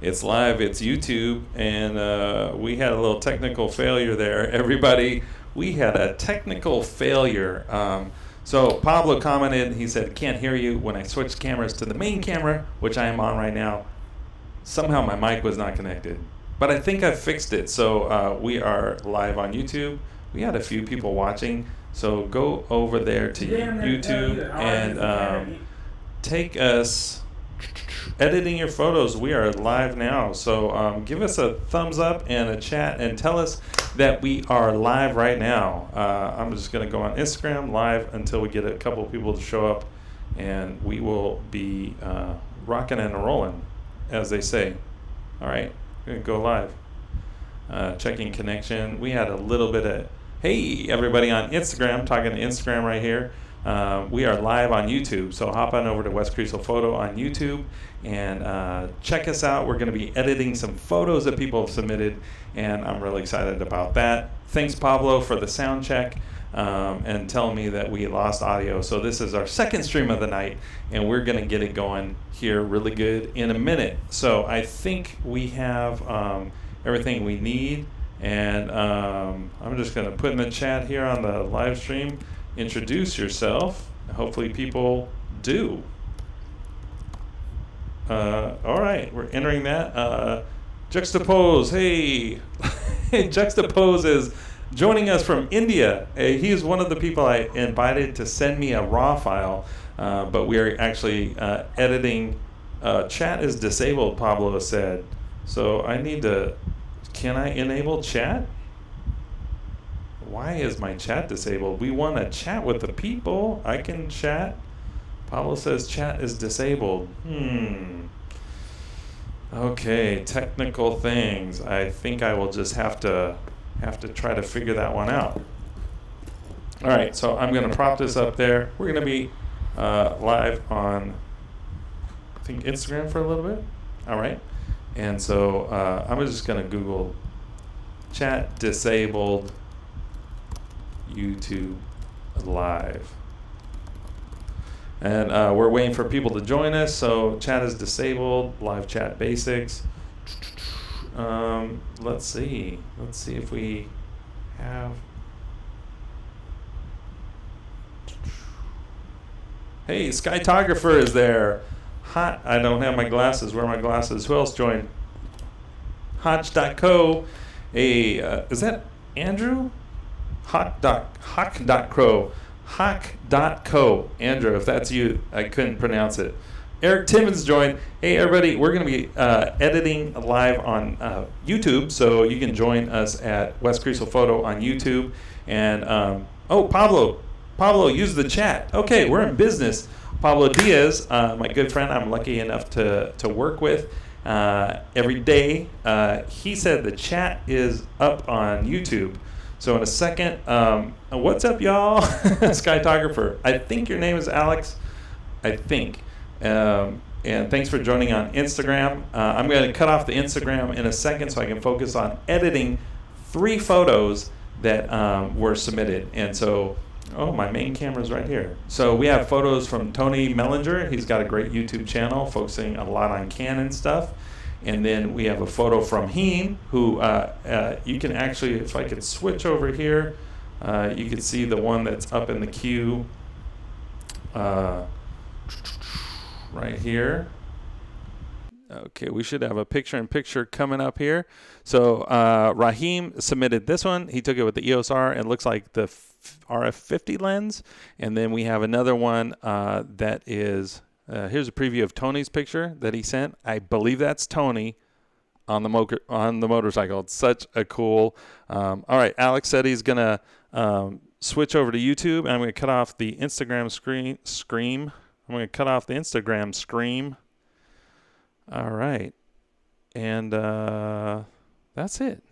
It's live. It's YouTube, and we had a little technical failure there. Everybody, we had a technical failure. So Pablo commented. He said, "Can't hear you when I switched cameras to the main camera, which I am on right now. Somehow my mic was not connected, but I think I fixed it. So we are live on YouTube. We had a few people watching, so go over there to YouTube and take us." Editing your photos. We are live now, so give us a thumbs up and a chat and tell us that we are live right now. I'm just going to go on Instagram live until we get a couple of people to show up, and we will be rocking and rolling, as they say. All right, we're going to go live. Checking connection. We had a little bit of, hey, everybody on Instagram, talking to Instagram right here. We are live on YouTube, so hop on over to Wes Creasel Photo on YouTube and check us out. We're going to be editing some photos that people have submitted, and I'm really excited about that. Thanks, Pablo, for the sound check and telling me that we lost audio. So this is our second stream of the night, and we're going to get it going here really good in a minute. So I think we have everything we need, and I'm just going to put in the chat here on the live stream. Introduce yourself. Hopefully people do. All right, we're entering that. Juxtapose, hey. Juxtapose is joining us from India. He is one of the people I invited to send me a RAW file, but we are actually editing. Chat is disabled, Pablo said. So I need to, can I enable chat? Why is my chat disabled? We want to chat with the people. I can chat. Pablo says chat is disabled. Okay, technical things. I think I will just have to try to figure that one out. All right, so I'm going to prop this up there. We're going to be live on, I think, Instagram for a little bit. All right, and so I'm just going to Google chat disabled YouTube live, and we're waiting for people to join us. So chat is disabled, live chat basics. Let's see if we have. Hey, Skytographer is there. Hot. I don't have my glasses. Where are my glasses? Who else joined? Hodge.co. Hey, is that Andrew? Hawk.co. Andrew, if that's you, I couldn't pronounce it. Eric Timmons joined. Hey, everybody, we're going to be editing live on YouTube, so you can join us at Wes Creasel Photo on YouTube. And, oh, Pablo, use the chat. Okay, we're in business. Pablo Diaz, my good friend, I'm lucky enough to work with every day. He said the chat is up on YouTube. So in a second, what's up, y'all? Skytographer. I think your name is Alex. I think. And thanks for joining on Instagram. I'm going to cut off the Instagram in a second so I can focus on editing 3 photos that were submitted. And so, oh, my main camera's right here. So we have photos from Tony Mellinger. He's got a great YouTube channel focusing a lot on Canon stuff. And then we have a photo from Heen, who you can actually, if I could switch over here, you can see the one that's up in the queue right here. Okay, we should have a picture-in-picture coming up here. So Raheem submitted this one. He took it with the EOS R. It looks like the RF50 lens. And then we have another one that is... here's a preview of Tony's picture that he sent. I believe that's Tony on the motorcycle. It's such a cool. All right, Alex said he's gonna switch over to YouTube, and I'm gonna cut off the Instagram scream. I'm gonna cut off the Instagram scream. All right, and that's it.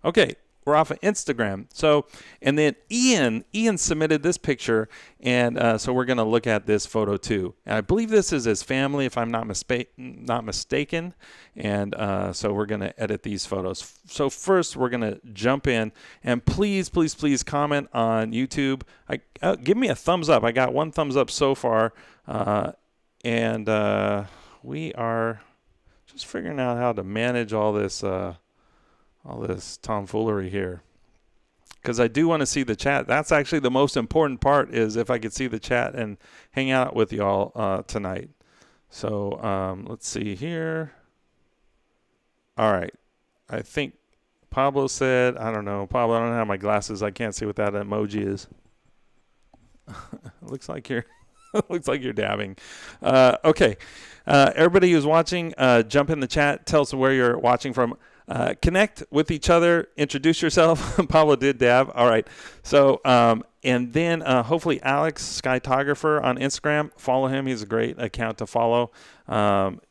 Okay. We're off of Instagram. So, and then Ian submitted this picture, and so we're going to look at this photo too. And I believe this is his family, if I'm not mistaken. And so we're going to edit these photos. So first, we're going to jump in, and please comment on YouTube. Give me a thumbs up. I got 1 thumbs up so far, and we are Just figuring out how to manage all this tomfoolery here. Because I do want to see the chat. That's actually the most important part, is if I could see the chat and hang out with y'all tonight. So let's see here. All right. I think Pablo said, I don't know. Pablo, I don't have my glasses. I can't see what that emoji is. Looks like you're looks like you're dabbing. Okay. Everybody who's watching, jump in the chat. Tell us where you're watching from. Connect with each other. Introduce yourself. Pablo did dab. All right. So, and then hopefully Alex, Skytographer on Instagram, follow him. He's a great account to follow.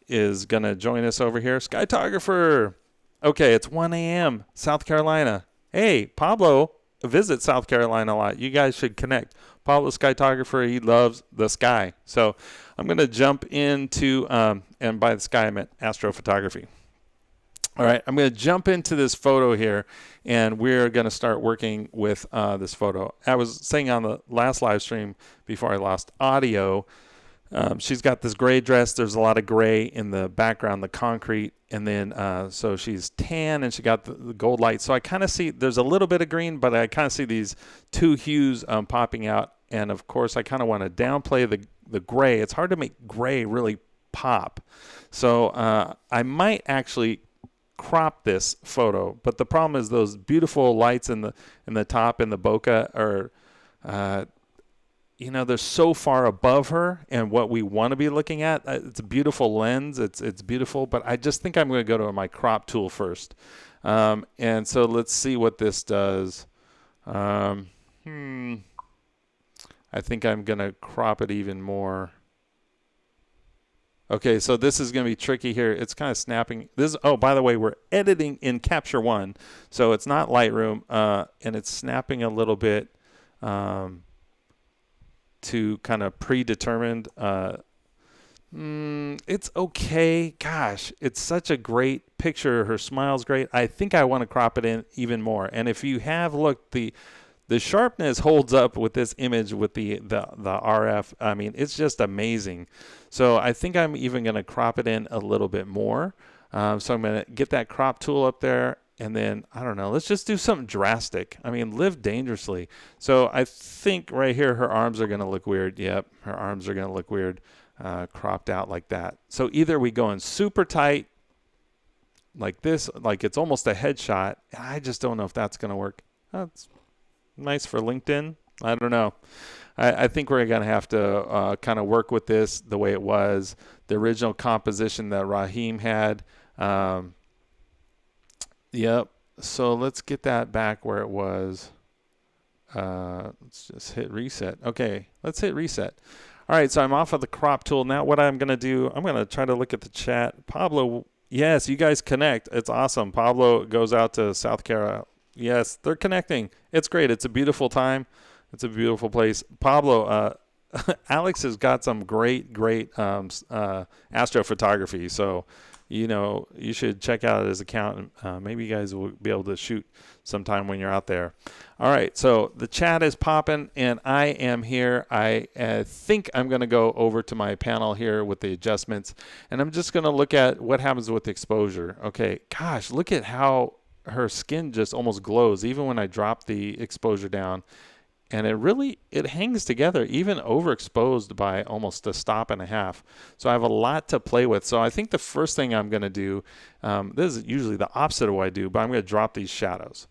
Is going to join us over here. Skytographer. Okay, it's 1 a.m. South Carolina. Hey, Pablo visits South Carolina a lot. You guys should connect. Pablo Skytographer, he loves the sky. So I'm going to jump into, and by the sky I meant astrophotography. All right, I'm going to jump into this photo here, and we're going to start working with this photo. I was saying on the last live stream before I lost audio, she's got this gray dress. There's a lot of gray in the background, the concrete, and then so she's tan and she got the gold light. So I kind of see there's a little bit of green, but I kind of see these two hues popping out. And of course, I kind of want to downplay the gray. It's hard to make gray really pop. So I might actually crop this photo, but the problem is those beautiful lights in the top and the bokeh are they're so far above her and what we want to be looking at. It's a beautiful lens. It's beautiful, but I just think I'm going to go to my crop tool first. And so let's see what this does. I think I'm going to crop it even more. Okay, so this is going to be tricky here. It's kind of snapping. Oh, by the way, we're editing in Capture One, so it's not Lightroom, and it's snapping a little bit to kind of predetermined. It's okay. Gosh, it's such a great picture. Her smile's great. I think I want to crop it in even more. And if you have looked, the sharpness holds up with this image with the RF. I mean, it's just amazing. So I think I'm even going to crop it in a little bit more. So I'm going to get that crop tool up there. And then, I don't know, let's just do something drastic. I mean, live dangerously. So I think right here, her arms are going to look weird. Yep, her arms are going to look weird, cropped out like that. So either we go in super tight, like this, like it's almost a headshot. I just don't know if that's going to work. That's nice for LinkedIn. I don't know. I think we're going to have to kind of work with this the way it was. The original composition that Raheem had. Yep. So let's get that back where it was. Let's just hit reset. Okay, let's hit reset. All right, so I'm off of the crop tool. Now what I'm going to do, I'm going to try to look at the chat. Pablo, yes, you guys connect. It's awesome. Pablo goes out to South Carolina. Yes, they're connecting. It's great. It's a beautiful time. It's a beautiful place. Pablo, Alex has got some great astrophotography. So, you should check out his account. Maybe you guys will be able to shoot sometime when you're out there. All right, so the chat is popping, and I am here. I think I'm going to go over to my panel here with the adjustments, and I'm just going to look at what happens with exposure. Okay, gosh, look at how her skin just almost glows, even when I drop the exposure down. And it hangs together, even overexposed by almost a stop and a half. So I have a lot to play with. So I think the first thing I'm going to do, this is usually the opposite of what I do, but I'm going to drop these shadows.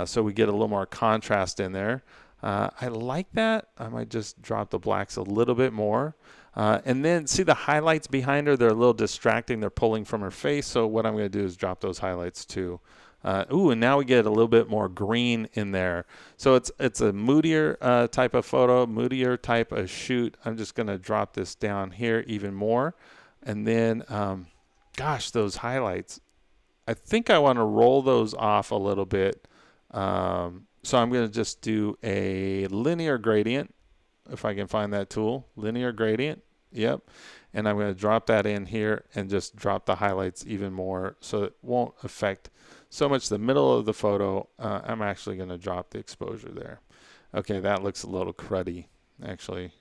So we get a little more contrast in there. I like that. I might just drop the blacks a little bit more. And then see the highlights behind her, they're a little distracting. They're pulling from her face. So what I'm going to do is drop those highlights too. And now we get a little bit more green in there. So it's a moodier type of photo, moodier type of shoot. I'm just going to drop this down here even more. And then, gosh, those highlights. I think I want to roll those off a little bit. So I'm going to just do a linear gradient, if I can find that tool. Linear gradient. Yep. And I'm going to drop that in here and just drop the highlights even more so it won't affect so much the middle of the photo. I'm actually going to drop the exposure there. Okay, that looks a little cruddy, actually.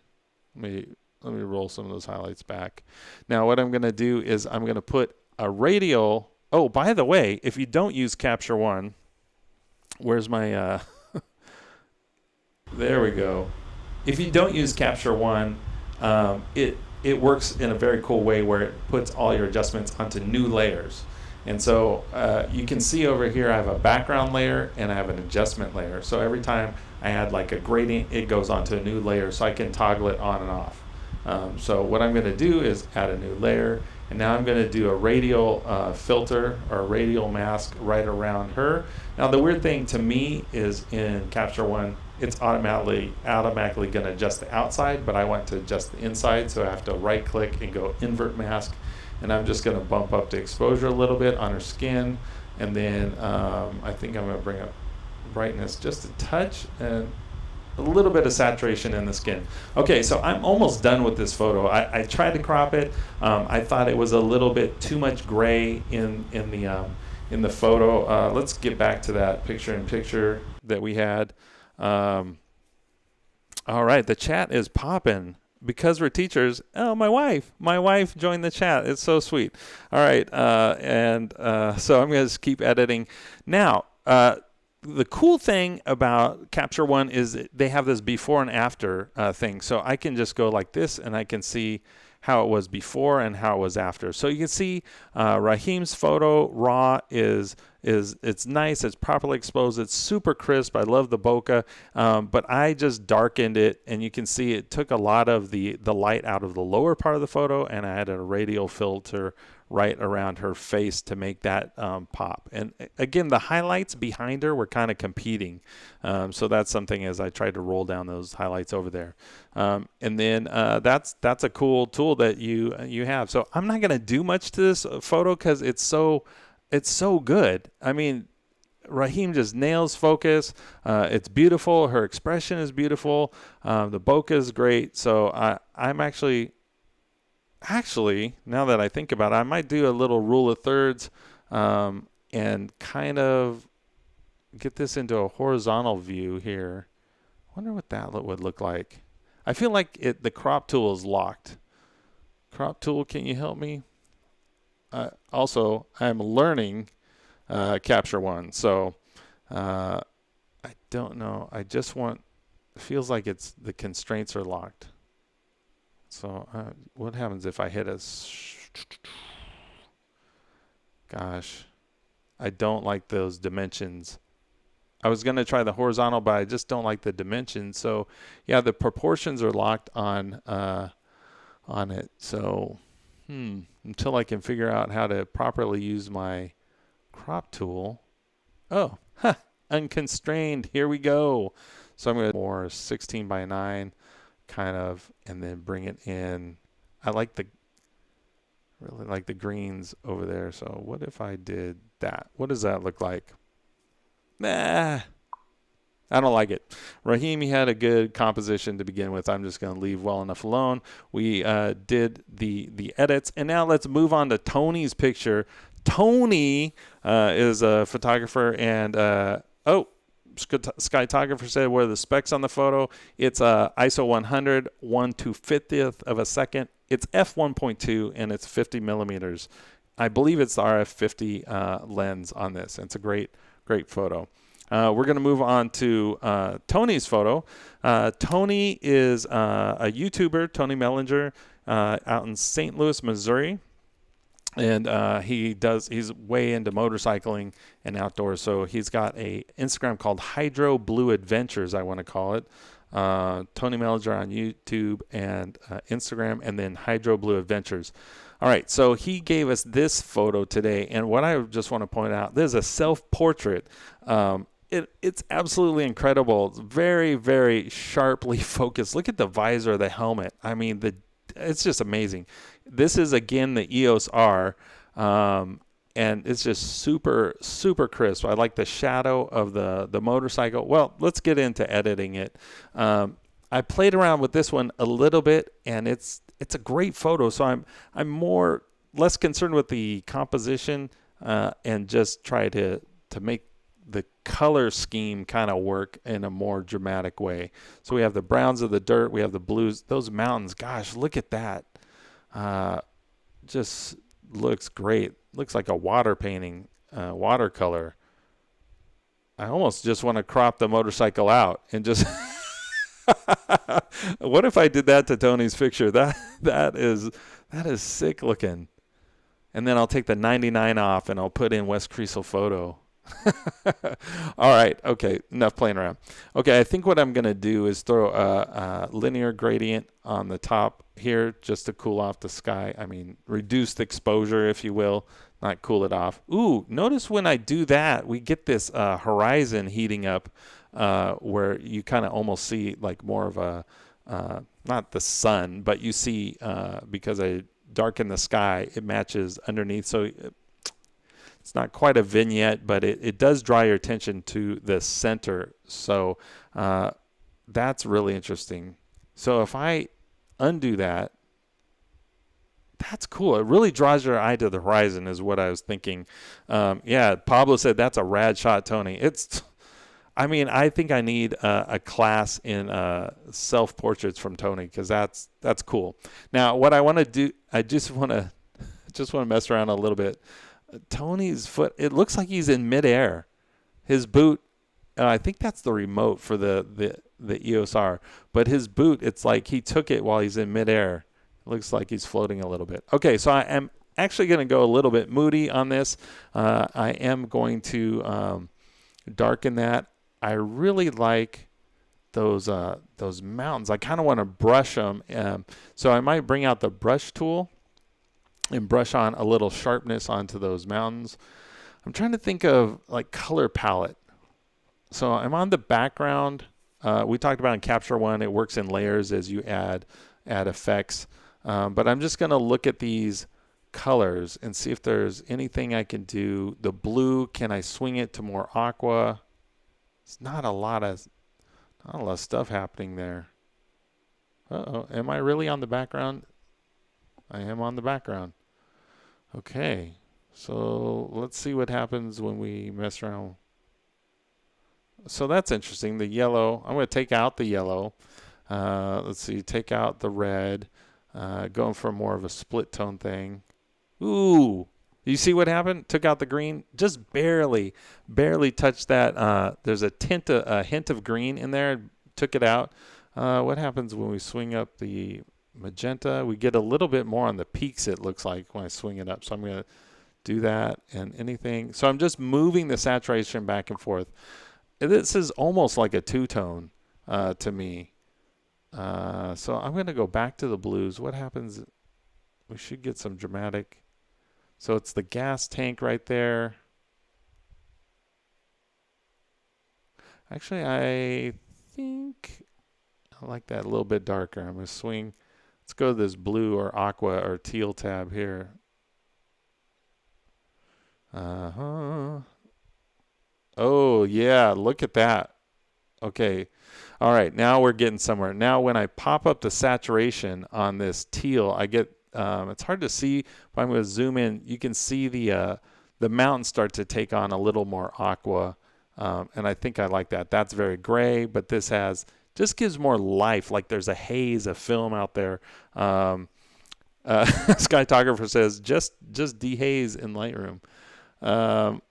Let me roll some of those highlights back. Now what I'm going to do is I'm going to put a radial. Oh, by the way, if you don't use Capture One, where's my? There we go. If you don't use Capture One, it works in a very cool way where it puts all your adjustments onto new layers. And so you can see over here I have a background layer and I have an adjustment layer. So every time I add like a gradient, it goes onto a new layer, so I can toggle it on and off. So what I'm going to do is add a new layer, and now I'm going to do a radial filter or a radial mask right around her. Now the weird thing to me is in Capture One, it's automatically going to adjust the outside, but I want to adjust the inside, so I have to right click and go invert mask, and I'm just going to bump up the exposure a little bit on her skin, and then I think I'm going to bring up brightness just a touch and a little bit of saturation in the skin. Okay, so I'm almost done with this photo. I tried to crop it. I thought it was a little bit too much gray in the photo. Let's get back to that picture-in-picture that we had. All right, the chat is popping. Because we're teachers. Oh, my wife joined the chat. It's so sweet. All right, so I'm going to keep editing. Now, the cool thing about Capture One is they have this before and after thing. So I can just go like this, and I can see how it was before and how it was after. So you can see Raheem's photo raw is it's nice, it's properly exposed, it's super crisp. I love the bokeh, but I just darkened it, and you can see it took a lot of the light out of the lower part of the photo, and I added a radial filter right around her face to make that pop. And again, the highlights behind her were kind of competing. So that's something as I tried to roll down those highlights over there. And then that's a cool tool that you have. So I'm not going to do much to this photo because it's so good. I mean, Raheem just nails focus. It's beautiful. Her expression is beautiful. The bokeh is great. So I'm actually, now that I think about it, I might do a little rule of thirds and kind of get this into a horizontal view here. I wonder what that would look like. I feel like the crop tool is locked. Crop tool, can you help me? Also, I'm learning Capture One, so I don't know. I just want, it feels like the constraints are locked. So what happens if I hit a... Gosh, I don't like those dimensions. I was going to try the horizontal, but I just don't like the dimensions. So yeah, the proportions are locked on it. So until I can figure out how to properly use my crop tool. Oh, unconstrained. Here we go. So I'm going to more 16 by 9 kind of, and then bring it in. I like really like the greens over there. So what if I did that? What does that look like? Nah, I don't like it. Raheem, he had a good composition to begin with. I'm just going to leave well enough alone. We did the edits, and now let's move on to Tony's picture. Tony is a photographer, and Skytographer said, what are the specs on the photo? It's ISO 100, 1/250th of a second. It's f1.2, and it's 50 millimeters. I believe it's the RF50 lens on this. It's a great photo. We're going to move on to Tony's photo. Tony is a YouTuber, Tony Mellinger, out in St. Louis, Missouri. And he's way into motorcycling and outdoors. So he's got a Instagram called Hydro Blue Adventures, I want to call it. Tony Mellinger on YouTube and Instagram, and then Hydro Blue Adventures. All right, so he gave us this photo today, and what I just want to point out, this is a self-portrait. It's absolutely incredible. It's very, very sharply focused. Look at the visor of the helmet. I mean, it's just amazing. This is, again, the EOS R, and it's just super, super crisp. I like the shadow of the motorcycle. Well, let's get into editing it. I played around with this one a little bit, and it's a great photo. So I'm less concerned with the composition and just try to make the color scheme kind of work in a more dramatic way. So we have the browns of the dirt, we have the blues, those mountains. Gosh, look at that. Just looks great. looks like a water painting, watercolor. I almost just want to crop the motorcycle out and just. What if I did that to Tony's picture? That is sick looking. And then I'll take the 99 off and I'll put in West Creasel Photo. All right. Okay. Enough playing around. Okay. I think what I'm going to do is throw a linear gradient on the top here just to cool off the sky. I mean, reduced exposure, if you will, not cool it off. Ooh, notice when I do that, we get this horizon heating up where you kind of almost see like more of a, not the sun, but you see because I darken the sky, it matches underneath. So it's not quite a vignette, but it does draw your attention to the center. So that's really interesting. So if I undo that, that's cool. It really draws your eye to the horizon is what I was thinking. Yeah, Pablo said that's a rad shot, Tony. I mean, I think I need a class in self-portraits from Tony because that's cool. Now, what I want to do, I just want to mess around a little bit. Tony's foot, it looks like he's in midair. His boot, I think that's the remote for the EOS R, but his boot, it's like he took it while he's in midair. It looks like he's floating a little bit. Okay, so I am actually going to go a little bit moody on this. I am going to darken that. I really like those mountains. I kind of want to brush them. So I might bring out the brush tool and brush on a little sharpness onto those mountains. I'm trying to think of like color palette. So I'm on the background. We talked about in Capture One, it works in layers as you add effects. But I'm just going to look at these colors and see if there's anything I can do. The blue, can I swing it to more aqua? It's not a lot of stuff happening there. Uh-oh, am I really on the background? I am on the background. Okay, so let's see what happens when we mess around. So that's interesting. The yellow, I'm going to take out the yellow. Let's see, take out the red. Going for more of a split tone thing. Ooh, you see what happened? Took out the green, just barely touched that. There's a hint of green in there. Took it out. What happens when we swing up the magenta? We get a little bit more on the peaks, it looks like, when I swing it up. So I'm going to do that and anything. So I'm just moving the saturation back and forth. This is almost like a two-tone to me. So I'm going to go back to the blues. What happens? We should get some dramatic. So it's the gas tank right there. Actually, I think I like that a little bit darker. I'm going to swing. Let's go to this blue or aqua or teal tab here. Oh, yeah. Look at that. Okay. All right. Now we're getting somewhere. Now when I pop up the saturation on this teal, I get, it's hard to see, but I'm going to zoom in. You can see the mountains start to take on a little more aqua. And I think I like that. That's very gray, but this just gives more life. Like there's a haze of film out there. Skytographer says, just dehaze in Lightroom.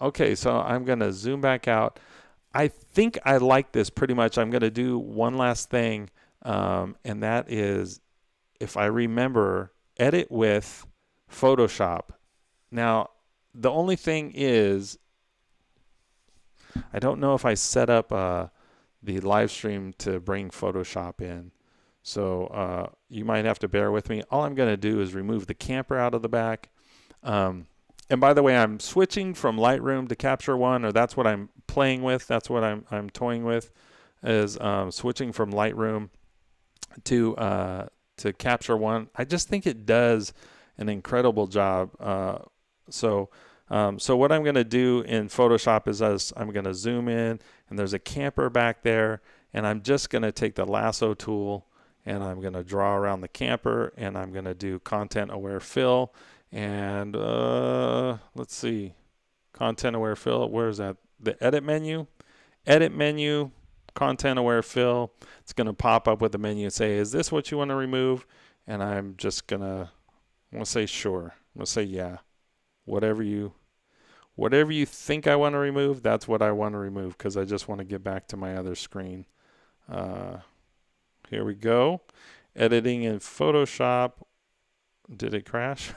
Okay, so I'm going to zoom back out. I think I like this pretty much. I'm going to do one last thing, and that is, if I remember, edit with Photoshop. Now, the only thing is, I don't know if I set up the live stream to bring Photoshop in. So you might have to bear with me. All I'm going to do is remove the camper out of the back. And by the way, I'm switching from Lightroom to Capture One, or that's what I'm playing with. That's what I'm toying with, is switching from Lightroom to Capture One. I just think it does an incredible job. So what I'm going to do in Photoshop is I'm going to zoom in, and there's a camper back there, and I'm just going to take the lasso tool, and I'm going to draw around the camper, and I'm going to do content aware fill. And let's see, content aware fill. Where is that? The edit menu, content aware fill. It's going to pop up with the menu and say, is this what you want to remove? And I'm just going to say sure. I'm going to say yeah. whatever you think I want to remove, that's what I want to remove, because I just want to get back to my other screen. Here we go. Editing in Photoshop. Did it crash?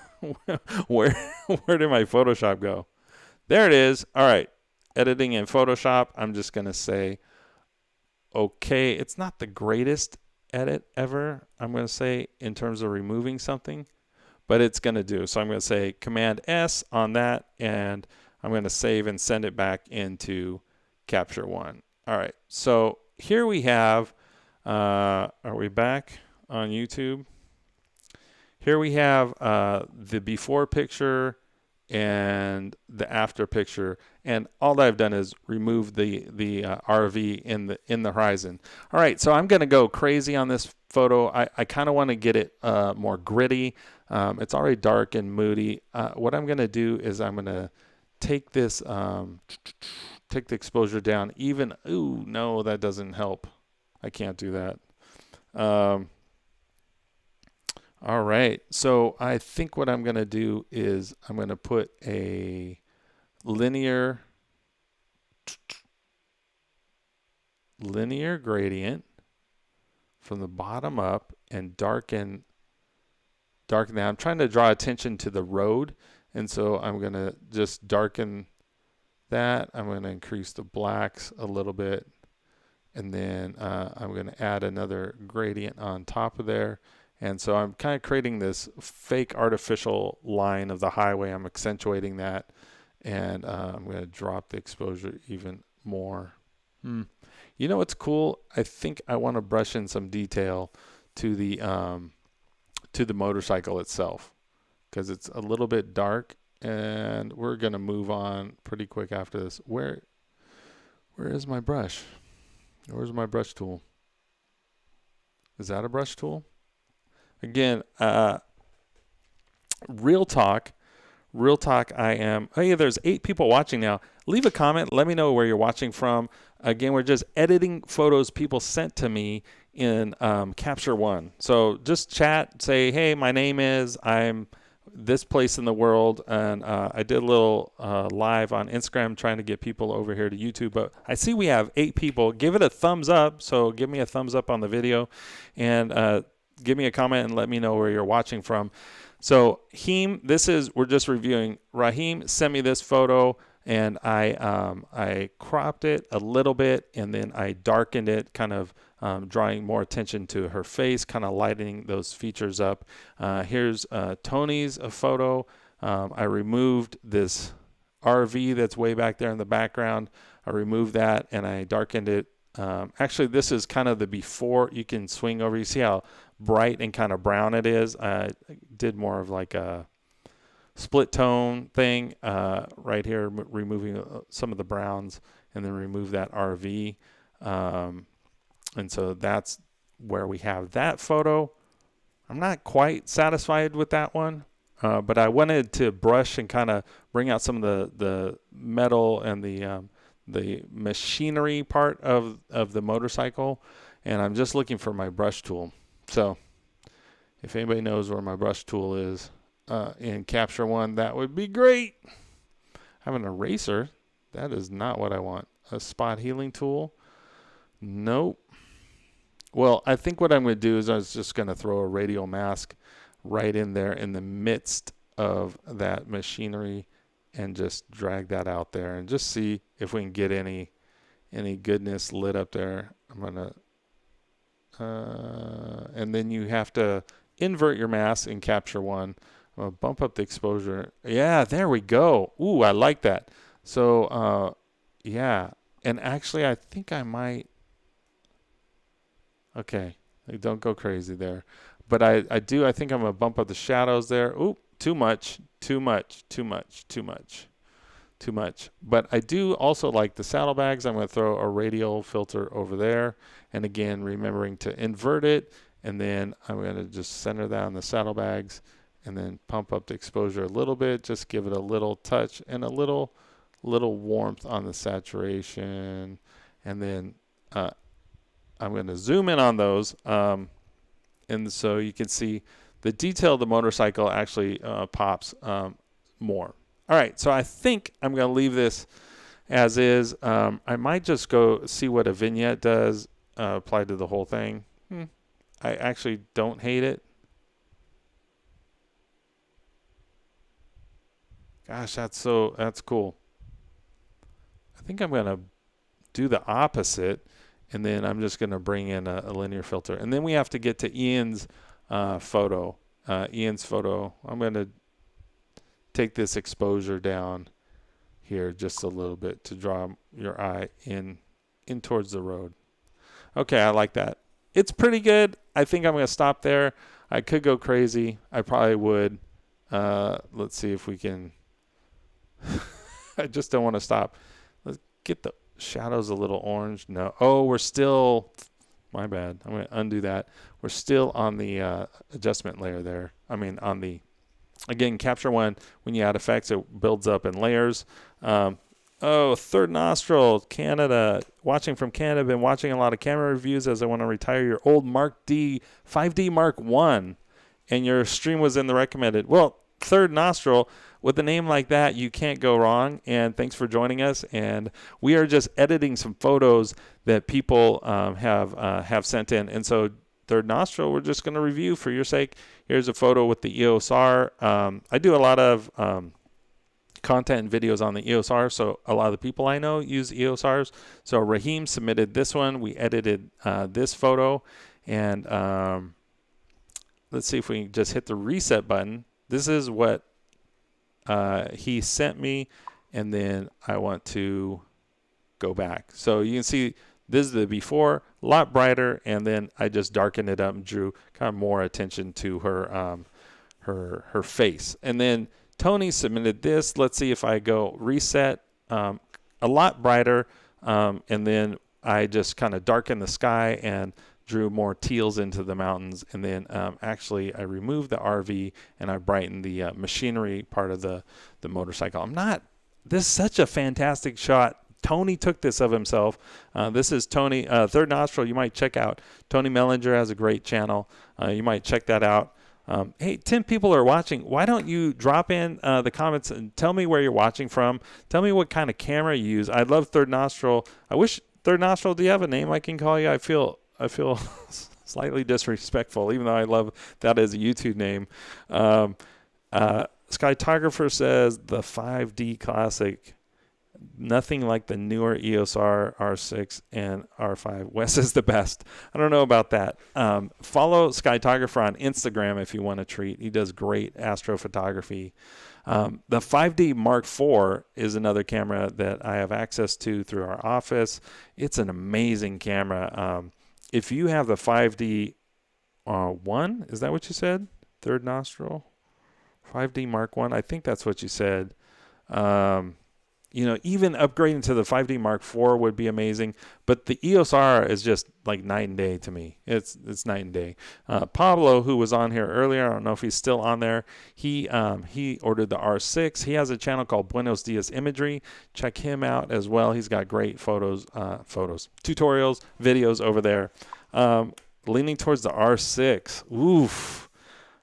where did my Photoshop go? There it is. All right. Editing in Photoshop. I'm just going to say, okay. It's not the greatest edit ever, I'm going to say, in terms of removing something, but it's going to do. So I'm going to say Command S on that, and I'm going to save and send it back into Capture One. All right. So here we have, are we back on YouTube? Here we have the before picture and the after picture, and all that I've done is remove the RV in the horizon. All right, so I'm going to go crazy on this photo. I kind of want to get it more gritty. It's already dark and moody. What I'm going to do is I'm going to take this, take the exposure down even. Ooh, no, that doesn't help. I can't do that. All right, so I think what I'm going to do is I'm going to put a linear gradient from the bottom up and darken that. I'm trying to draw attention to the road, and so I'm going to just darken that. I'm going to increase the blacks a little bit, and then I'm going to add another gradient on top of there. And so I'm kind of creating this fake artificial line of the highway. I'm accentuating that, and I'm going to drop the exposure even more. You know what's cool? I think I want to brush in some detail to the motorcycle itself, because it's a little bit dark, and we're going to move on pretty quick after this. Where is my brush? Where's my brush tool? Is that a brush tool? Again, real talk, I am, oh yeah, there's 8 people watching now. Leave a comment. Let me know where you're watching from. Again, we're just editing photos people sent to me in Capture One. So just chat, say, hey, my name is, I'm this place in the world, and I did a little live on Instagram trying to get people over here to YouTube, but I see we have 8 people. Give it a thumbs up. So give me a thumbs up on the video, and give me a comment and let me know where you're watching from. So Heem, we're just reviewing. Raheem sent me this photo, and I cropped it a little bit, and then I darkened it, kind of drawing more attention to her face, kind of lightening those features up. Here's Tony's photo. I removed this RV that's way back there in the background. I removed that, and I darkened it. Actually, this is kind of the before. You can swing over. You see how bright and kind of brown it is. I did more of like a split tone thing right here, removing some of the browns, and then remove that RV. And so that's where we have that photo. I'm not quite satisfied with that one, but I wanted to brush and kind of bring out some of the metal and the machinery part of the motorcycle, and I'm just looking for my brush tool. So if anybody knows where my brush tool is in Capture One, that would be great. I have an eraser. That is not what I want. A spot healing tool. Nope. Well, I think what I'm going to do is I was just going to throw a radial mask right in there in the midst of that machinery and just drag that out there and just see if we can get any goodness lit up there. I'm going to and then you have to invert your mask in Capture One. I'm going to bump up the exposure. Yeah, there we go. Ooh, I like that. So, yeah. And actually, I think I might. Okay, don't go crazy there. But I think I'm going to bump up the shadows there. Ooh, too much. But I do also like the saddlebags. I'm going to throw a radial filter over there. And again, remembering to invert it. And then I'm going to just center that on the saddlebags and then pump up the exposure a little bit. Just give it a little touch and a little warmth on the saturation. And then I'm going to zoom in on those. And so you can see the detail of the motorcycle actually pops more. All right, so I think I'm going to leave this as is. I might just go see what a vignette does apply to the whole thing. I actually don't hate it. Gosh, that's cool. I think I'm going to do the opposite, and then I'm just going to bring in a linear filter. And then we have to get to Ian's photo. I'm going to take this exposure down here just a little bit to draw your eye in towards the road. Okay, I like that. It's pretty good. I think I'm going to stop there. I could go crazy. I probably would. Let's see if we can. I just don't want to stop. Let's get the shadows a little orange. No. Oh, we're still. My bad. I'm going to undo that. We're still on the adjustment layer there. I mean, on the. Again, Capture One, when you add effects, it builds up in layers. Third Nostril, Canada. Watching from Canada. Been watching a lot of camera reviews as I want to retire your old Mark D 5D Mark 1. And your stream was in the recommended. Well, Third Nostril, with a name like that, you can't go wrong. And thanks for joining us. And we are just editing some photos that people have sent in. And so Third Nostril, we're just going to review for your sake. Here's a photo with the EOS R. I do a lot of content and videos on the EOS R, so a lot of the people I know use EOS Rs. So Raheem submitted this one. We edited this photo. And let's see if we can just hit the reset button. This is what he sent me, and then I want to go back. So you can see this is the before, a lot brighter, and then I just darkened it up and drew kind of more attention to her her face. And then Tony submitted this. Let's see if I go reset, a lot brighter, and then I just kind of darkened the sky and drew more teals into the mountains. And then actually I removed the RV and I brightened the machinery part of the motorcycle. This is such a fantastic shot. Tony took this of himself. This is Tony, Third Nostril. You might check out. Tony Mellinger has a great channel. You might check that out. Hey, 10 people are watching. Why don't you drop in the comments and tell me where you're watching from? Tell me what kind of camera you use. I love Third Nostril. I wish, Third Nostril, do you have a name I can call you? I feel slightly disrespectful, even though I love that as a YouTube name. Skytographer says the 5D Classic. Nothing like the newer EOS R, R6, and R5. Wes is the best. I don't know about that. Follow Skytographer on Instagram if you want a treat. He does great astrophotography. The 5D Mark IV is another camera that I have access to through our office. It's an amazing camera. If you have the 5D 1, is that what you said? Third Nostril? 5D Mark 1? I think that's what you said. Even upgrading to the 5D Mark IV would be amazing, but the EOS R is just like night and day to me. It's night and day. Pablo, who was on here earlier, I don't know if he's still on there. He ordered the R6. He has a channel called Buenos Dias Imagery. Check him out as well. He's got great tutorials, videos over there. Leaning towards the R6. Oof.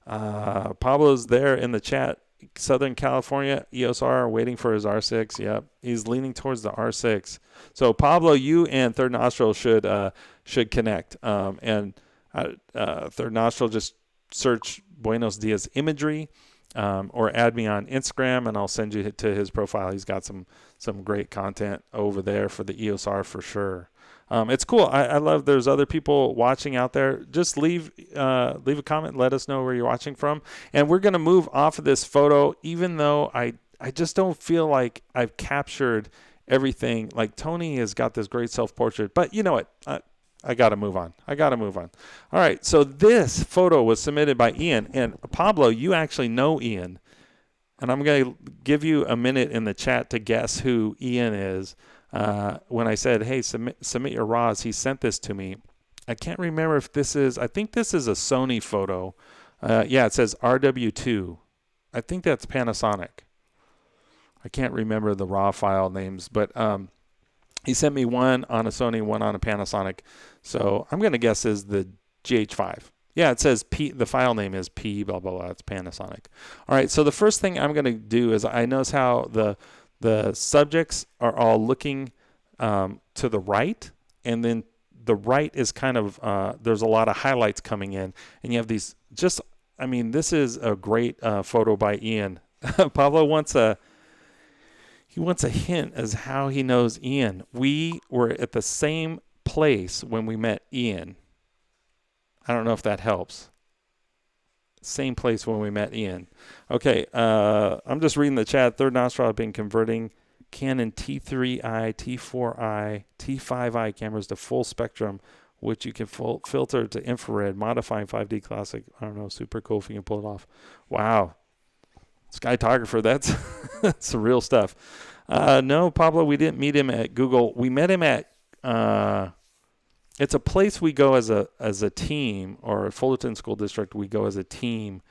Pablo's there in the chat. Southern California, EOS R, waiting for his R6. Yep, he's leaning towards the R6. So Pablo, you and Third Nostril should connect. Third Nostril, just search Buenos Dias Imagery, or add me on Instagram, and I'll send you to his profile. He's got some great content over there for the EOS R for sure. It's cool. I love there's other people watching out there. Just leave a comment. Let us know where you're watching from. And we're going to move off of this photo, even though I just don't feel like I've captured everything. Like Tony has got this great self-portrait. But you know what? I got to move on. All right. So this photo was submitted by Ian. And Pablo, you actually know Ian. And I'm going to give you a minute in the chat to guess who Ian is. When I said, hey, submit your RAWs, he sent this to me. I can't remember if I think this is a Sony photo. Yeah, it says RW2. I think that's Panasonic. I can't remember the RAW file names, but he sent me one on a Sony, one on a Panasonic. So I'm going to guess is the GH5. Yeah, it says P. The file name is P. Blah blah blah. It's Panasonic. All right. So the first thing I'm going to do is I notice how the subjects are all looking to the right, and then the right is kind of there's a lot of highlights coming in, and you have these just. I mean, this is a great photo by Ian. Pablo wants a hint as how he knows Ian. We were at the same place when we met Ian. I don't know if that helps. Same place when we met Ian. Okay, I'm just reading the chat. Third nostril have been converting Canon T3i, T4i, T5i cameras to full spectrum, which you can filter to infrared, modifying 5D classic. I don't know, super cool if you can pull it off. Wow. Skytographer, that's that's the real stuff. No, Pablo, we didn't meet him at Google. We met him at it's a place we go as a team, or Fullerton School District, we go as a team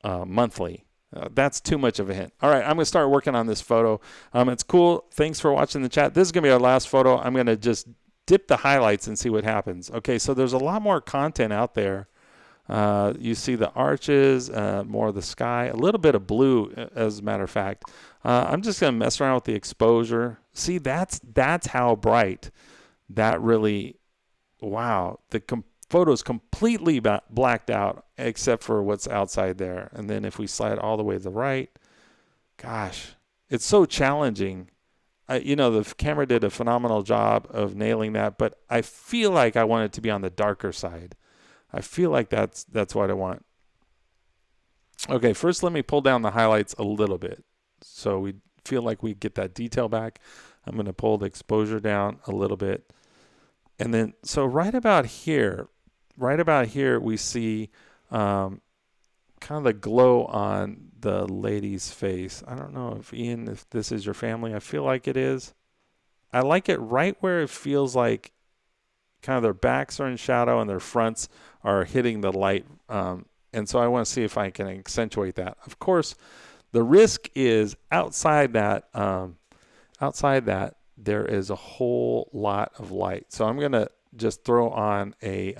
monthly. That's too much of a hint. All right, I'm going to start working on this photo. It's cool. Thanks for watching the chat. This is going to be our last photo. I'm going to just dip the highlights and see what happens. Okay, so there's a lot more content out there. You see the arches, more of the sky, a little bit of blue, as a matter of fact. I'm just going to mess around with the exposure. See, that's how bright that really, wow. The photo's completely blacked out except for what's outside there. And then if we slide all the way to the right, gosh, it's so challenging. The camera did a phenomenal job of nailing that, but I feel like I want it to be on the darker side. I feel like that's what I want. Okay, first let me pull down the highlights a little bit so we feel like we get that detail back. I'm going to pull the exposure down a little bit. And then, so right about here, we see kind of the glow on the lady's face. I don't know if Ian, if this is your family. I feel like it is. I like it right where it feels like kind of their backs are in shadow and their fronts are hitting the light. And so I want to see if I can accentuate that. Of course, the risk is outside that there is a whole lot of light. So I'm going to just throw on a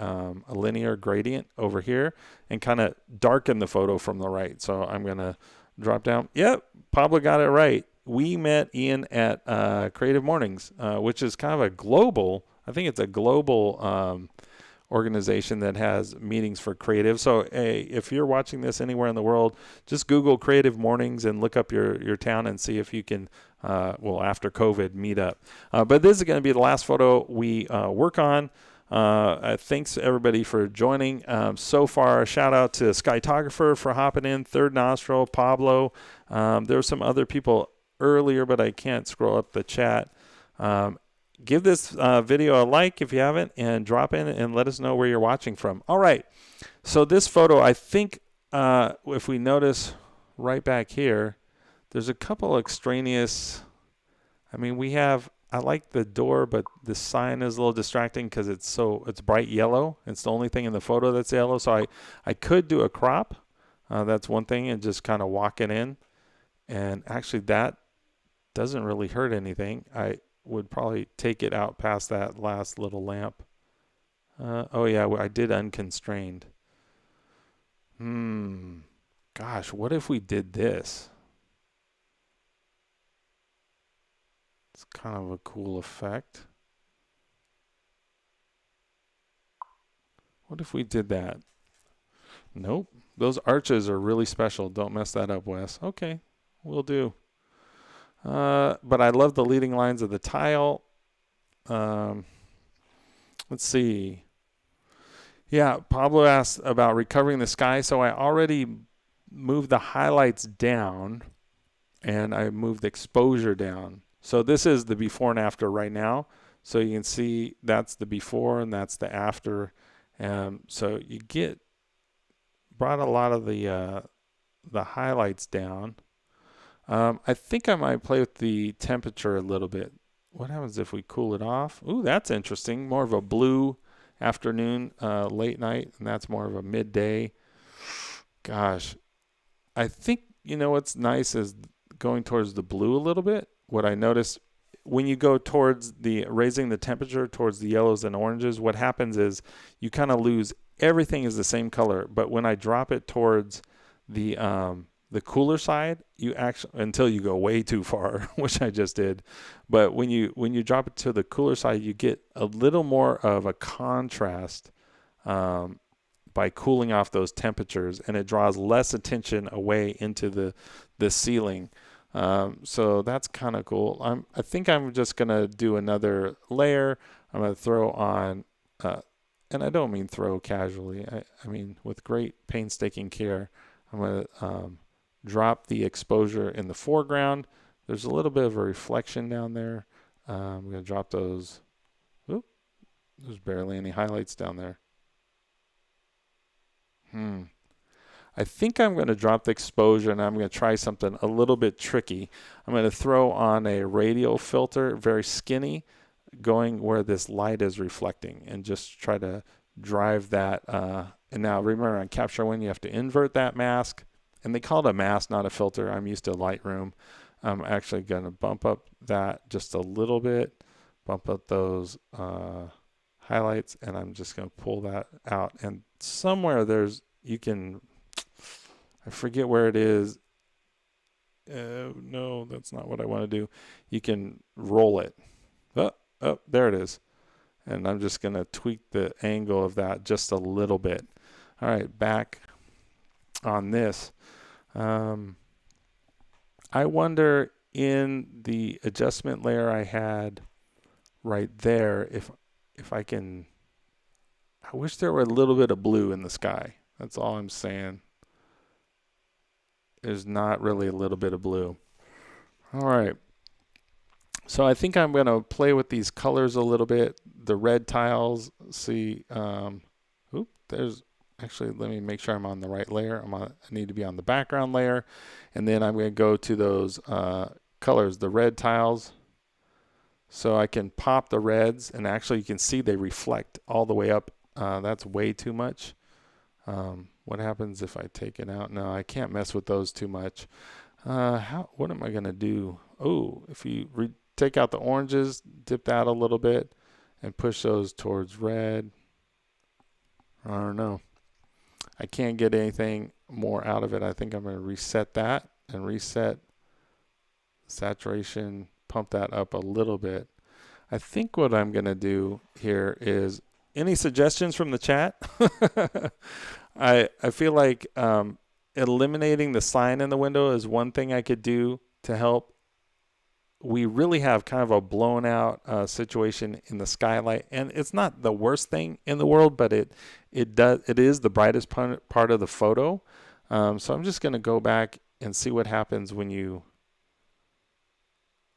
linear gradient over here and kind of darken the photo from the right. So I'm going to drop down. Yep, Pablo got it right. We met Ian at Creative Mornings, which is kind of a global, I think it's a global organization that has meetings for creative. So if you're watching this anywhere in the world, just Google Creative Mornings and look up your town and see if you can, after COVID, meet up. But this is going to be the last photo we work on. Thanks everybody for joining. So far, a shout out to Skytographer for hopping in, Third Nostril, Pablo. There were some other people earlier, but I can't scroll up the chat. Give this video a like if you haven't, and drop in and let us know where you're watching from. All right, so this photo, I think if we notice right back here, there's a couple extraneous, I mean, I like the door, but the sign is a little distracting because it's bright yellow. It's the only thing in the photo that's yellow, so I could do a crop. That's one thing, and just kind of walk it in. And actually that doesn't really hurt anything. I would probably take it out past that last little lamp. Oh yeah, I did unconstrained. Gosh, what if we did this? It's kind of a cool effect. What if we did that? Nope. Those arches are really special. Don't mess that up, Wes. Okay, we'll do. But I love the leading lines of the tile. Let's see. Yeah, Pablo asked about recovering the sky. So I already moved the highlights down, and I moved the exposure down. So this is the before and after right now. So you can see that's the before and that's the after. So you brought a lot of the highlights down. I think I might play with the temperature a little bit. What happens if we cool it off? Ooh, that's interesting. More of a blue afternoon, late night, and that's more of a midday. Gosh, I think, what's nice is going towards the blue a little bit. What I noticed when you go towards raising the temperature towards the yellows and oranges, what happens is you kind of lose everything is the same color, but when I drop it towards the cooler side, you actually, until you go way too far, which I just did, but when you drop it to the cooler side, you get a little more of a contrast by cooling off those temperatures, and it draws less attention away into the ceiling. So that's kind of cool. I think I'm just gonna do another layer. I'm gonna throw on, and I don't mean throw casually. I mean with great painstaking care. I'm gonna drop the exposure in the foreground. There's a little bit of a reflection down there. I'm gonna drop those. Oop, there's barely any highlights down there. I think I'm going to drop the exposure, and I'm going to try something a little bit tricky. I'm going to throw on a radial filter, very skinny, going where this light is reflecting, and just try to drive that. And now remember, on Capture One, you have to invert that mask, and they call it a mask, not a filter. I'm used to Lightroom. I'm actually going to bump up that just a little bit, bump up those highlights, and I'm just going to pull that out. And somewhere you can, I forget where it is. No, that's not what I want to do. You can roll it. Oh, there it is. And I'm just going to tweak the angle of that just a little bit. All right, back on this. I wonder in the adjustment layer I had right there, if I can, I wish there were a little bit of blue in the sky. That's all I'm saying. There's not really a little bit of blue. All right. So I think I'm going to play with these colors a little bit. The red tiles, see, there's actually, let me make sure I'm on the right layer. I need to be on the background layer. And then I'm going to go to those colors, the red tiles. So I can pop the reds, and actually you can see they reflect all the way up. That's way too much. What happens if I take it out? No, I can't mess with those too much. What am I going to do? Oh, if you take out the oranges, dip that a little bit, and push those towards red. I don't know. I can't get anything more out of it. I think I'm going to reset that and reset saturation, pump that up a little bit. I think what I'm going to do here is, any suggestions from the chat? I feel like eliminating the sign in the window is one thing I could do to help. We really have kind of a blown out situation in the skylight, and it's not the worst thing in the world, but it is the brightest part of the photo. So I'm just going to go back and see what happens when you.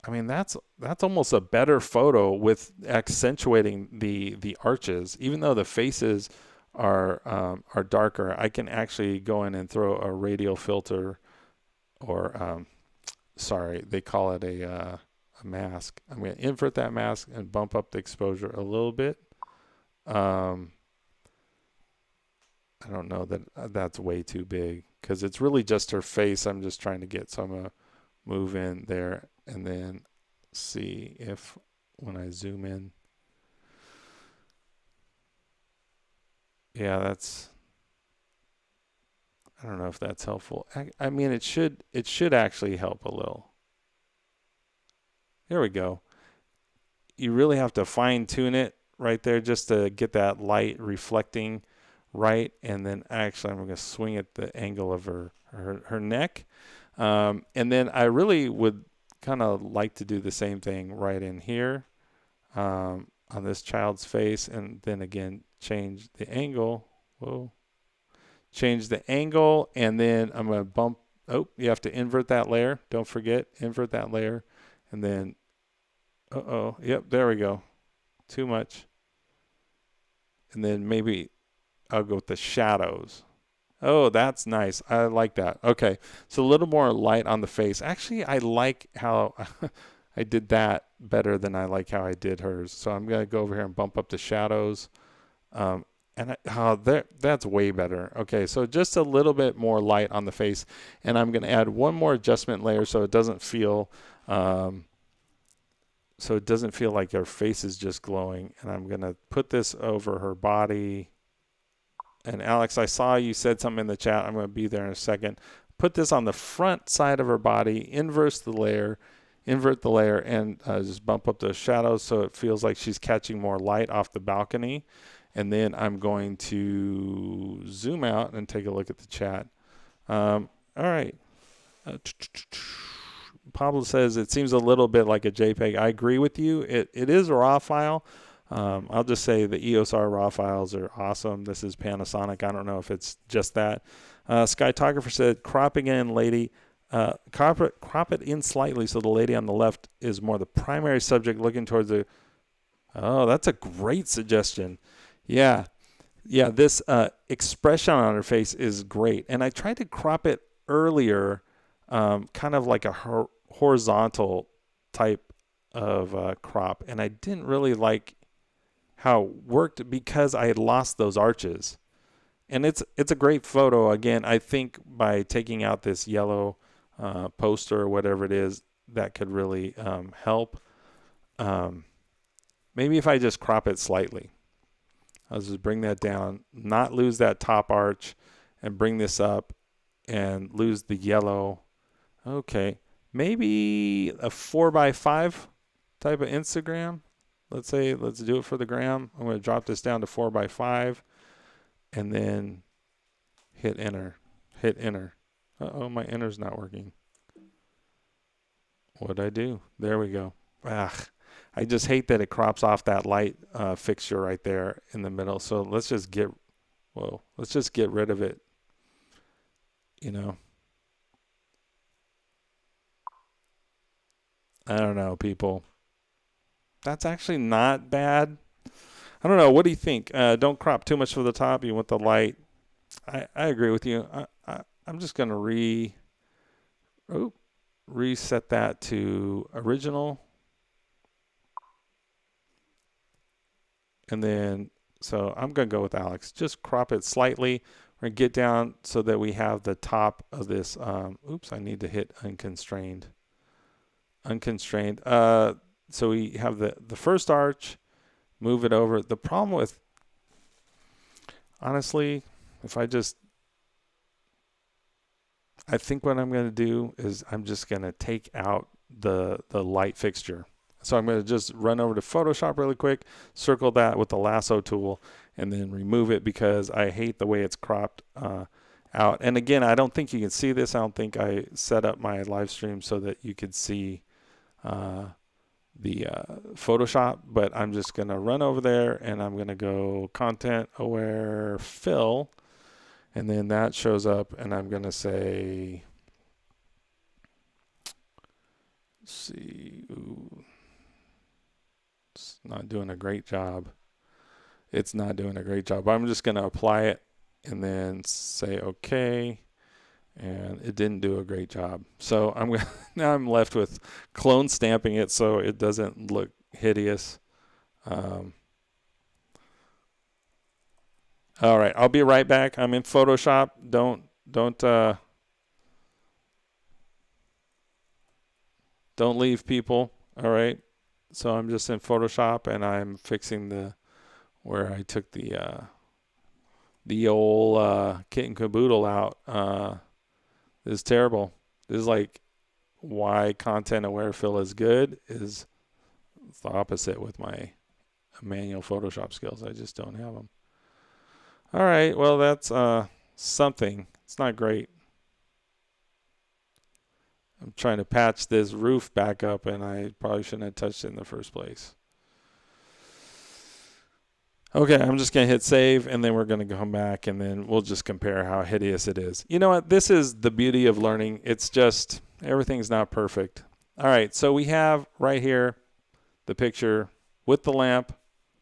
I mean, that's almost a better photo with accentuating the arches, even though the faces are darker. I can actually go in and throw a radial filter, or sorry, they call it a mask. I'm going to invert that mask and bump up the exposure a little bit. I don't know that that's way too big, because it's really just her face I'm just trying to get. So I'm going to move in there and then see if when I zoom in. Yeah, I don't know if that's helpful. I mean, it should actually help a little. There we go. You really have to fine tune it right there just to get that light reflecting right. And then actually I'm going to swing at the angle of her neck. And then I really would kind of like to do the same thing right in here on this child's face, and then again change the angle. Whoa. Change the angle, and then I'm going to bump. Oh, you have to invert that layer. Don't forget, invert that layer. And then, yep, there we go. Too much. And then maybe I'll go with the shadows. Oh, that's nice. I like that. Okay, so a little more light on the face. Actually, I like how I did that better than I like how I did hers. So I'm going to go over here and bump up the shadows. That's way better. Okay, so just a little bit more light on the face. And I'm going to add one more adjustment layer so it doesn't feel like her face is just glowing. And I'm going to put this over her body. And Alex, I saw you said something in the chat. I'm going to be there in a second. Put this on the front side of her body, invert the layer, and just bump up the shadows so it feels like she's catching more light off the balcony. And then I'm going to zoom out and take a look at the chat. All right. Pablo says it seems a little bit like a JPEG. I agree with you. It is a RAW file. I'll just say the EOS R RAW files are awesome. This is Panasonic. I don't know if it's just that. Skytographer said, cropping in, lady. Crop it in slightly so the lady on the left is more the primary subject looking towards the... Oh, that's a great suggestion. Yeah. Yeah, this expression on her face is great. And I tried to crop it earlier, kind of like a horizontal type of crop. And I didn't really like how it worked because I had lost those arches. And it's a great photo. Again, I think by taking out this yellow poster or whatever it is, that could really help. Maybe if I just crop it slightly. I'll just bring that down, not lose that top arch, and bring this up and lose the yellow. Okay, maybe a 4x5 type of Instagram. Let's do it for the gram. I'm going to drop this down to 4x5 and then hit enter. Hit enter. Uh-oh, my enter's not working. What'd I do? There we go. I just hate that it crops off that light fixture right there in the middle. So let's just get rid of it. You know, I don't know, people. That's actually not bad. I don't know. What do you think? Don't crop too much for the top. You want the light. I agree with you. I'm just going to reset that to original. And then, so I'm going to go with Alex. Just crop it slightly. We're going to get down so that we have the top of this. Oops, I need to hit unconstrained. Unconstrained. So we have the first arch, move it over. The problem with, honestly, I think what I'm going to do is I'm just going to take out the light fixture. So I'm going to just run over to Photoshop really quick, circle that with the lasso tool, and then remove it because I hate the way it's cropped out. And again, I don't think you can see this. I don't think I set up my live stream so that you could see the Photoshop, but I'm just going to run over there and I'm going to go Content Aware Fill, and then that shows up, and I'm going to say, let's see, ooh. It's not doing a great job. It's not doing a great job. I'm just going to apply it and then say OK, and it didn't do a great job. So now I'm left with clone stamping it so it doesn't look hideous. All right, I'll be right back. I'm in Photoshop. Don't leave, people. All right. So I'm just in Photoshop and I'm fixing where I took the old kit and caboodle out. This is terrible. This is like why content aware fill is good. It's the opposite with my manual Photoshop skills. I just don't have them. All right. Well, that's something. It's not great. I'm trying to patch this roof back up, and I probably shouldn't have touched it in the first place. Okay, I'm just going to hit save, and then we're going to come back, and then we'll just compare how hideous it is. You know what? This is the beauty of learning. It's just everything's not perfect. All right, so we have right here the picture with the lamp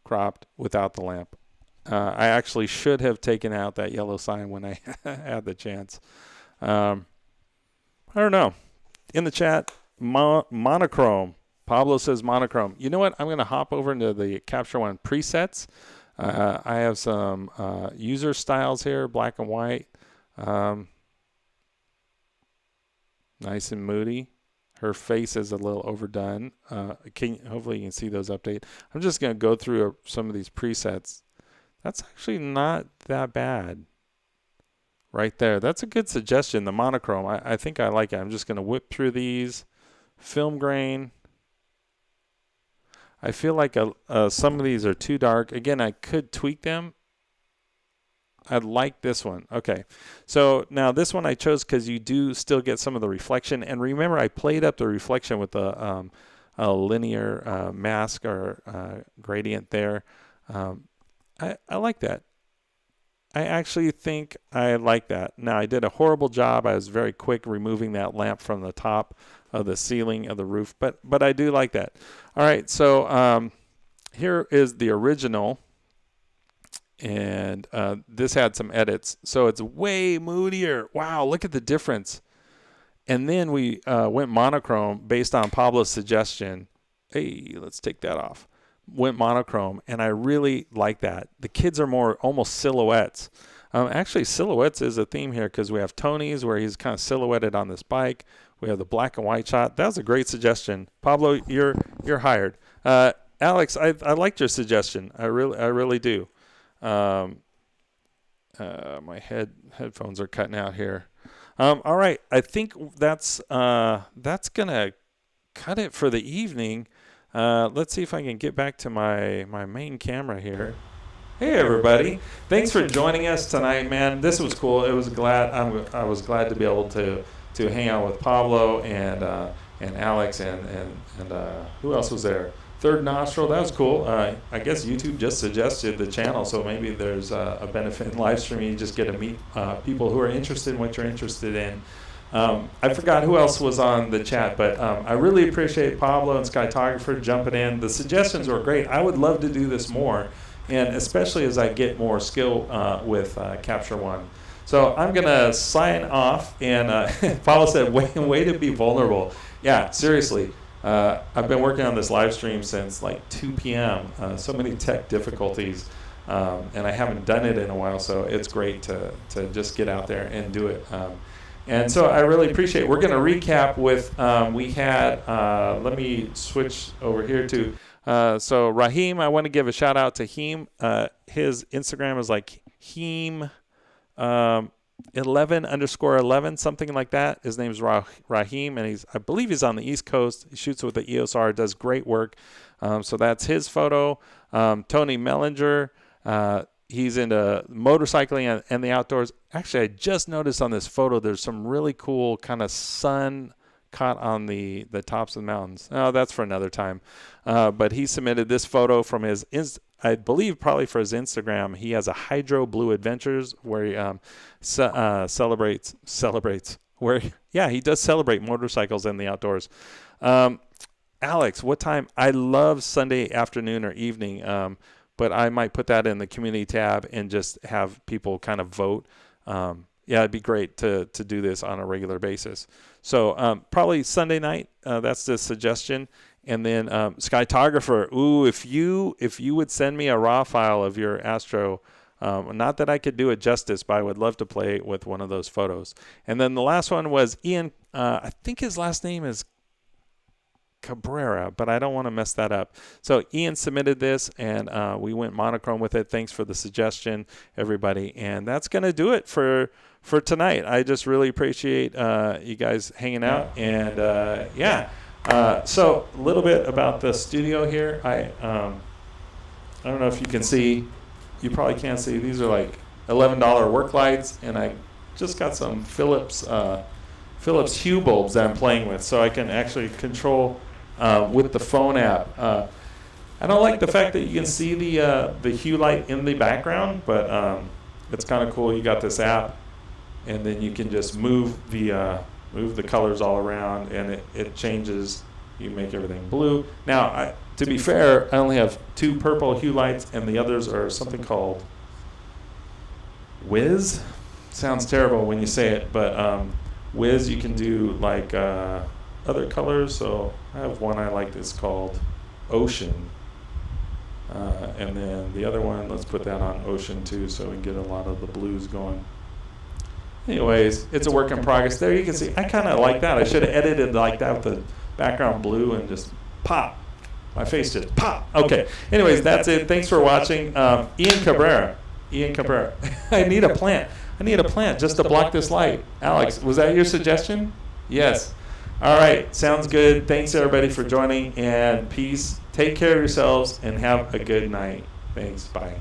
cropped, without the lamp. I actually should have taken out that yellow sign when I had the chance. I don't know. In the chat, monochrome. Pablo says monochrome. You know what? I'm going to hop over into the Capture One presets. I have some user styles here, black and white. Nice and moody. Her face is a little overdone. Hopefully you can see those update. I'm just going to go through some of these presets That's actually not that bad right there. That's a good suggestion, the monochrome. I think I like it. I'm just going to whip through these. Film grain. I feel like some of these are too dark. Again, I could tweak them. I like this one. Okay. So now this one I chose because you do still get some of the reflection. And remember, I played up the reflection with a linear mask or gradient there. I like that. I actually think I like that. Now, I did a horrible job. I was very quick removing that lamp from the top of the ceiling of the roof, but I do like that. All right, so here is the original, and this had some edits. So it's way moodier. Wow, look at the difference. And then we went monochrome based on Pablo's suggestion. Hey, let's take that off. Went monochrome, and I really like that. The kids are more almost silhouettes. Actually, silhouettes is a theme here because we have Tony's where he's kind of silhouetted on this bike. We have the black and white shot. That was a great suggestion, Pablo. You're hired. Alex, I liked your suggestion. I really do. My headphones are cutting out here. All right, I think that's gonna cut it for the evening. Let's see if I can get back to my main camera here. Hey everybody! Thanks for joining us tonight, man. This was cool. I was glad to be able to hang out with Pablo and Alex and who else was there? Third Nostril. That was cool. I guess YouTube just suggested the channel, so maybe there's a benefit in live streaming. You just get to meet people who are interested in what you're interested in. I forgot who else was on the chat, but I really appreciate Pablo and Skytographer jumping in. The suggestions were great. I would love to do this more, and especially as I get more skill with Capture One. So I'm going to sign off, and Pablo said, way to be vulnerable. Yeah, seriously. I've been working on this live stream since like 2 p.m. So many tech difficulties, and I haven't done it in a while, so it's great to just get out there and do it. And so I really appreciate it. We're going to recap with, we had, let me switch over here to, so Raheem, I want to give a shout out to Heem. His Instagram is like Heem 11_11, something like that. His name is Raheem, and I believe he's on the East Coast. He shoots with the EOS R, does great work. So that's his photo. Tony Mellinger, he's into motorcycling and the outdoors. Actually, I just noticed on this photo there's some really cool kind of sun caught on the tops of the mountains. Oh, that's for another time. But he submitted this photo from his, I believe probably for his Instagram. He has a Hydro Blue Adventures where he celebrates, where, yeah, he does celebrate motorcycles and the outdoors. Alex, what time? I love Sunday afternoon or evening, but I might put that in the community tab and just have people kind of vote. Yeah, it'd be great to do this on a regular basis. So probably Sunday night, that's the suggestion. And then Skytographer, ooh, if you would send me a raw file of your Astro, not that I could do it justice, but I would love to play with one of those photos. And then the last one was Ian, I think his last name is Cabrera, but I don't want to mess that up. So Ian submitted this, and we went monochrome with it. Thanks for the suggestion, everybody. And that's going to do it for tonight. I just really appreciate you guys hanging out. And yeah, so a little bit about the studio here. I don't know if you can see. You probably can't see. These are like $11 work lights, and I just got some Philips Hue bulbs that I'm playing with, so I can actually control with the phone app. I don't like the fact that you can see the hue light in the background, but it's kind of cool. You got this app, and then you can just move the colors all around, and it changes. You make everything blue. Now, to be fair, I only have 2 purple hue lights, and the others are something called Whiz. Sounds terrible when you say it, but Whiz, you can do like other colors. So I have one I like that's called Ocean. And then the other one, let's put that on Ocean too, so we can get a lot of the blues going. Anyways, it's a work in progress. There you can see, I kind of like that. I should have edited like that with the background blue and just pop. My face just pop. Okay. Anyways, that's it. Thanks for watching. Ian Cabrera. I need a plant just to block this light. Alex, was that your suggestion? Yes. All right. Sounds good. Thanks, everybody, for joining. And peace. Take care of yourselves and have a good night. Thanks. Bye.